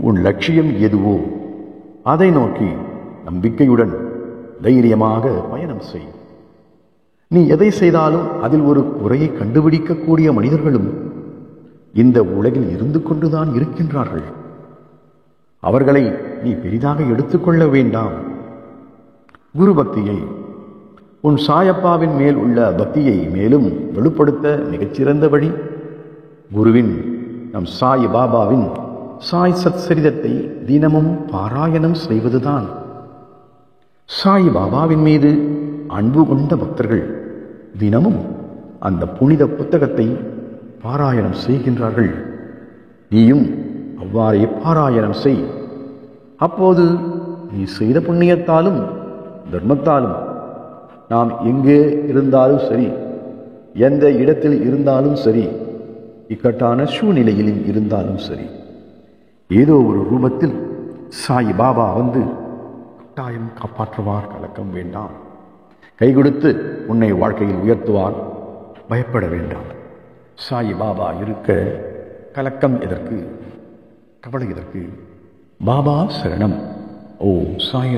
உன் லட்சியம் எதுவோ அதை நோக்கி நம்பிக்கையுடன் தைரியமாக பயணம் செய். நீ எதை செய்தாலும் அதில் ஒரு குறையை கண்டுபிடிக்கக்கூடிய மனிதர்களும் இந்த உலகில் இருந்து கொண்டுதான் இருக்கின்றார்கள். அவர்களை நீ பெரிதாக எடுத்துக்கொள்ள வேண்டாம். குரு பக்தியை, உன் சாயப்பாவின் மேல் உள்ள பக்தியை மேலும் வெளிப்படுத்த மிகச்சிறந்த வழி குருவின், நம் சாய் பாபாவின் சாய் சத்சரிதத்தை தினமும் பாராயணம் செய்வதுதான். சாய் பாபாவின் மீது அன்பு கொண்ட பக்தர்கள் தினமும் அந்த புனித புத்தகத்தை பாராயணம் செய்கின்றார்கள். நீயும் அவ்வாறே பாராயணம் செய். அப்போது நீ செய்த புண்ணியத்தாலும் தர்மத்தாலும் நாம் எங்கே இருந்தாலும் சரி, எந்த இடத்தில் இருந்தாலும் சரி, இக்கட்டான சூழ்நிலையிலும் இருந்தாலும் சரி, ஏதோ ஒரு ரூபத்தில் சாய் பாபா வந்து கட்டாயம் காப்பாற்றுவார். கலக்கம் வேண்டாம். கை கொடுத்து உன்னை வாழ்க்கையில் உயர்த்துவார். பயப்பட வேண்டாம். சாய் பாபா இருக்க கலக்கம் எதற்கு, கவலை எதற்கு? பாபா சரணம். ஓம் சாய்.